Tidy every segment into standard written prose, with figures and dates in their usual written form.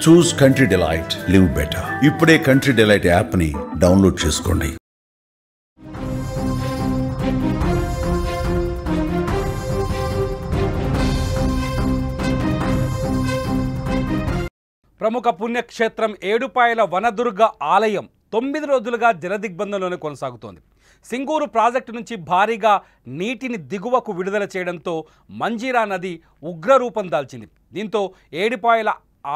చూస్ country delight, live better. ఇప్పుడే country delight యాప్ని download చేసుకోండి. ప్రముఖ పుణ్యక్షేత్రం ఏడుపాయల వనదుర్గ ఆలయం 9 రోజులుగా జలదిగ్బంధంలోనే కొనసాగుతోంది. సింగూరు ప్రాజెక్టు నుంచి భారీగా నీటిని దిగువకు విడుదల చేయడంతో మంజీరా నది ఉగ్రరూపం దాల్చింది. దీంతో ఏడుపాయల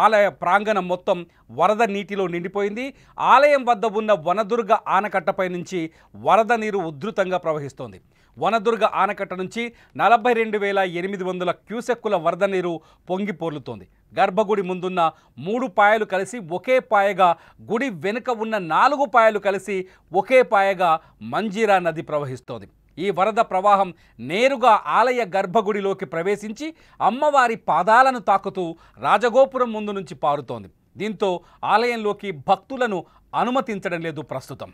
ఆలయ ప్రాంగణం మొత్తం వరద నీటిలో నిండిపోయింది. ఆలయం వద్ద ఉన్న వనదుర్గ ఆనకట్టపై నుంచి వరద నీరు ఉధృతంగా ప్రవహిస్తోంది. వనదుర్గ ఆనకట్ట నుంచి 42,800 క్యూసెక్కుల వరద నీరు పొంగి పొర్లుతోంది. గర్భగుడి ముందున్న 3 పాయలు కలిసి ఒకే పాయగా, గుడి వెనుక ఉన్న 4 పాయలు కలిసి ఒకే పాయగా మంజీరా నది ప్రవహిస్తోంది. ఈ వరద ప్రవాహం నేరుగా ఆలయ గర్భగుడిలోకి ప్రవేశించి అమ్మవారి పాదాలను తాకుతూ రాజగోపురం ముందు నుంచి పారుతోంది. దీంతో ఆలయంలోకి భక్తులను అనుమతించడం లేదు ప్రస్తుతం.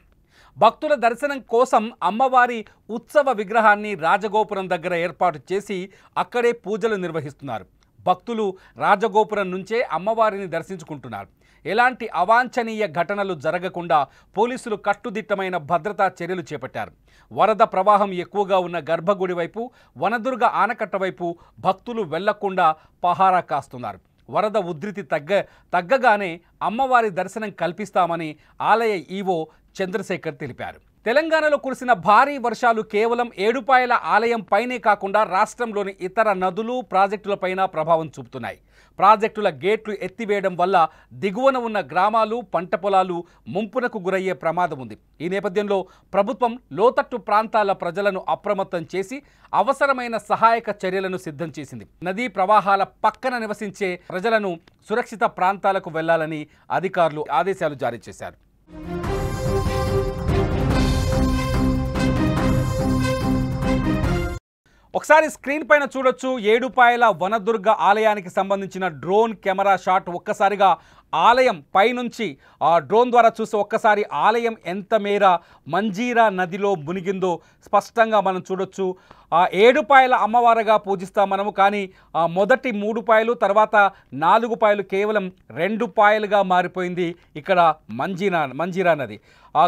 భక్తుల దర్శనం కోసం అమ్మవారి ఉత్సవ విగ్రహాన్ని రాజగోపురం దగ్గర ఏర్పాటు చేసి అక్కడే పూజలు నిర్వహిస్తున్నారు. భక్తులు రాజగోపురం నుంచే అమ్మవారిని దర్శించుకుంటున్నారు. ఎలాంటి అవాంఛనీయ ఘటనలు జరగకుండా పోలీసులు కట్టుదిట్టమైన భద్రతా చర్యలు చేపట్టారు. వరద ప్రవాహం ఎక్కువగా ఉన్న గర్భగుడి వైపు, వనదుర్గ ఆనకట్ట వైపు భక్తులు వెళ్లకుండా పహారా కాస్తున్నారు. వరద ఉధృతి తగ్గగానే అమ్మవారి దర్శనం కల్పిస్తామని ఆలయ ఈవో చంద్రశేఖర్ తెలిపారు. తెలంగాణలో కురిసిన భారీ వర్షాలు కేవలం ఏడుపాయల ఆలయం పైనే కాకుండా రాష్ట్రంలోని ఇతర నదులు, ప్రాజెక్టులపైన ప్రభావం చూపుతున్నాయి. ప్రాజెక్టుల గేట్లు ఎత్తివేయడం వల్ల దిగువన ఉన్న గ్రామాలు, పంట పొలాలు ముంపునకు గురయ్యే ప్రమాదం ఉంది. ఈ నేపథ్యంలో ప్రభుత్వం లోతట్టు ప్రాంతాల ప్రజలను అప్రమత్తం చేసి అవసరమైన సహాయక చర్యలను సిద్ధం చేసింది. నదీ ప్రవాహాల పక్కన నివసించే ప్రజలను సురక్షిత ప్రాంతాలకు వెళ్లాలని అధికారులు ఆదేశాలు జారీ చేశారు. ఒకసారి స్క్రీన్ పైన చూడొచ్చు, ఏడుపాయల వనదుర్గ ఆలయానికి సంబంధించిన డ్రోన్ కెమెరా షాట్. ఒక్కసారిగా ఆలయం పైనుంచి డ్రోన్ ద్వారా చూస్తే ఒక్కసారి ఆలయం ఎంత మేర మంజీరా నదిలో మునిగిందో స్పష్టంగా మనం చూడొచ్చు. ఏడుపాయల అమ్మవారుగా పూజిస్తాం మనము, కానీ మొదటి 3 పాయలు, తర్వాత 4 పాయలు కేవలం 2 పాయలుగా మారిపోయింది ఇక్కడ మంజీరా నది.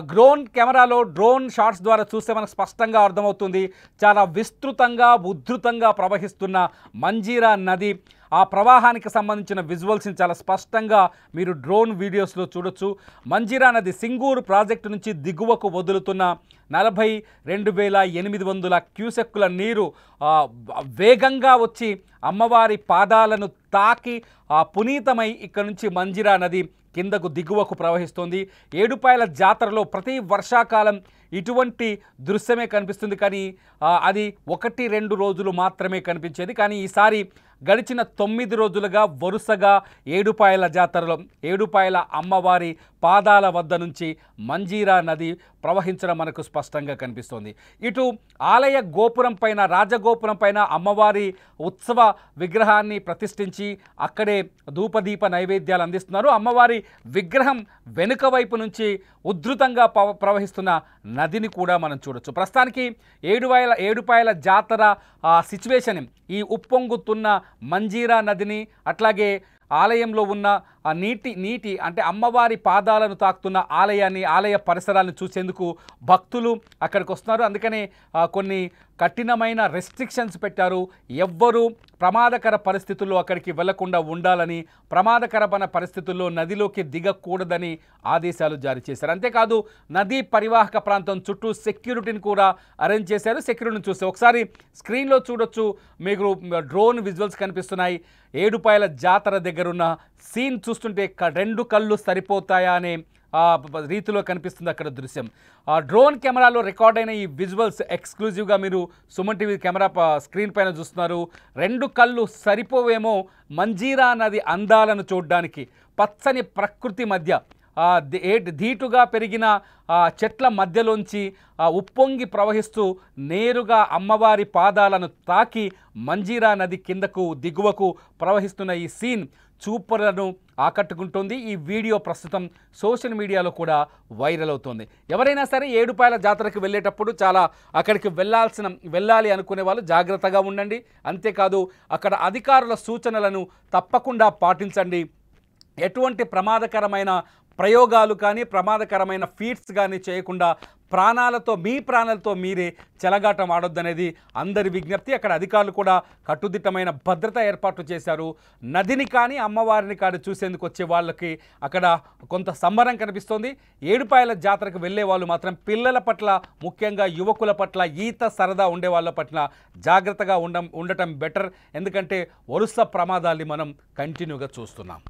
డ్రోన్ కెమెరాలో డ్రోన్ షాట్స్ ద్వారా చూస్తే మనకు స్పష్టంగా అర్థమవుతుంది. చాలా విస్తృతంగా, ఉధృతంగా ప్రవహిస్తున్న మంజీరా నది, ఆ ప్రవాహానికి సంబంధించిన విజువల్స్ని చాలా స్పష్టంగా మీరు డ్రోన్ వీడియోస్లో చూడొచ్చు. మంజీరా నది సింగూరు ప్రాజెక్టు నుంచి దిగువకు వదులుతున్న 42,800 క్యూసెక్కుల నీరు వేగంగా వచ్చి అమ్మవారి పాదాలను తాకి పునీతమై ఇక్కడ నుంచి మంజీరా నది కిందకు దిగువకు ప్రవహిస్తోంది. ఏడుపాయల జాతరలో ప్రతి వర్షాకాలం ఇటువంటి దృశ్యమే కనిపిస్తుంది, కానీ అది 1-2 రోజులు మాత్రమే కనిపించేది. కానీ ఈసారి గడిచిన 9 రోజులుగా వరుసగా ఏడుపాయల జాతరలో ఏడుపాయల అమ్మవారి పాదాల వద్ద నుంచి మంజీరా నది ప్రవహించడం మనకు స్పష్టంగా కనిపిస్తోంది. ఇటు ఆలయ గోపురం పైన, రాజగోపురం పైన అమ్మవారి ఉత్సవ విగ్రహాన్ని ప్రతిష్ఠించి అక్కడే ధూపదీప నైవేద్యాలు అందిస్తున్నారు. అమ్మవారి విగ్రహం వెనుక వైపు నుంచి ఉధృతంగా ప్రవహిస్తున్న నదిని కూడా మనం చూడొచ్చు. ప్రస్తుతానికి ఏడుపాయల జాతర సిచ్యువేషన్, ఈ ఉప్పొంగుతున్న మంజీరా నదిని, అట్లాగే ఆలయంలో ఉన్న నీటి అంటే అమ్మవారి పాదాలను తాకుతున్న ఆలయ పరిసరాలను చూసేందుకు భక్తులు అక్కడికి వస్తున్నారు. అందుకనే కొన్ని కఠినమైన రెస్ట్రిక్షన్స్ పెట్టారు. ఎవ్వరూ ప్రమాదకర పరిస్థితుల్లో అక్కడికి వెళ్లకుండా ఉండాలని, ప్రమాదకరమైన పరిస్థితుల్లో నదిలోకి దిగకూడదని ఆదేశాలు జారీ చేశారు. అంతేకాదు నదీ పరివాహక ప్రాంతం చుట్టూ సెక్యూరిటీని కూడా అరేంజ్ చేశారు. సెక్యూరిటీని చూస్తే ఒకసారి స్క్రీన్లో చూడొచ్చు, మీకు డ్రోన్ విజువల్స్ కనిపిస్తున్నాయి. ఏడుపాయల జాతర దగ్గరున్న సీన్ చూస్తుంటే 2 కళ్ళు సరిపోతాయా అనే రీతిలో కనిపిస్తుంది అక్కడ దృశ్యం. డ్రోన్ కెమెరాలో రికార్డ్ అయిన ఈ విజువల్స్ ఎక్స్క్లూజివ్గా మీరు సుమన్ టీవీ కెమెరా స్క్రీన్ పైన చూస్తున్నారు. 2 కళ్ళు సరిపోవేమో మంజీరా నది అందాలను చూడడానికి. పచ్చని ప్రకృతి మధ్య ధీటుగా పెరిగిన చెట్ల మధ్యలోంచి ఉప్పొంగి ప్రవహిస్తూ నేరుగా అమ్మవారి పాదాలను తాకి మంజీరా నది కిందకు దిగువకు ప్రవహిస్తున్న ఈ సీన్ చూపర్లను ఆకట్టుకుంటోంది. ఈ వీడియో ప్రస్తుతం సోషల్ మీడియాలో కూడా వైరల్ అవుతోంది. ఎవరైనా సరే ఏడుపాయల జాతరకు వెళ్ళేటప్పుడు చాలా అక్కడికి వెళ్ళాలి అనుకునే వాళ్ళు జాగ్రత్తగా ఉండండి. అంతేకాదు అక్కడ అధికారుల సూచనలను తప్పకుండా పాటించండి. ఎటువంటి ప్రమాదకరమైన ప్రయోగాలు కానీ ప్రమాదకరమైన ఫీట్స్ కానీ చేయకుండా మీ ప్రాణాలతో మీరే చెలగాటం ఆడొద్దనేది అందరి విజ్ఞప్తి. అక్కడ అధికారులు కూడా కట్టుదిట్టమైన భద్రత ఏర్పాట్లు చేశారు. నదిని కానీ అమ్మవారిని కానీ చూసేందుకు వచ్చే వాళ్ళకి అక్కడ కొంత సంబరం కనిపిస్తోంది. ఏడుపాయల జాతరకు వెళ్ళే వాళ్ళు మాత్రం పిల్లల పట్ల, ముఖ్యంగా యువకుల పట్ల, ఈత సరదా ఉండే వాళ్ళ పట్ల జాగ్రత్తగా ఉండటం బెటర్. ఎందుకంటే వరుస ప్రమాదాల్ని మనం కంటిన్యూగా చూస్తున్నాం.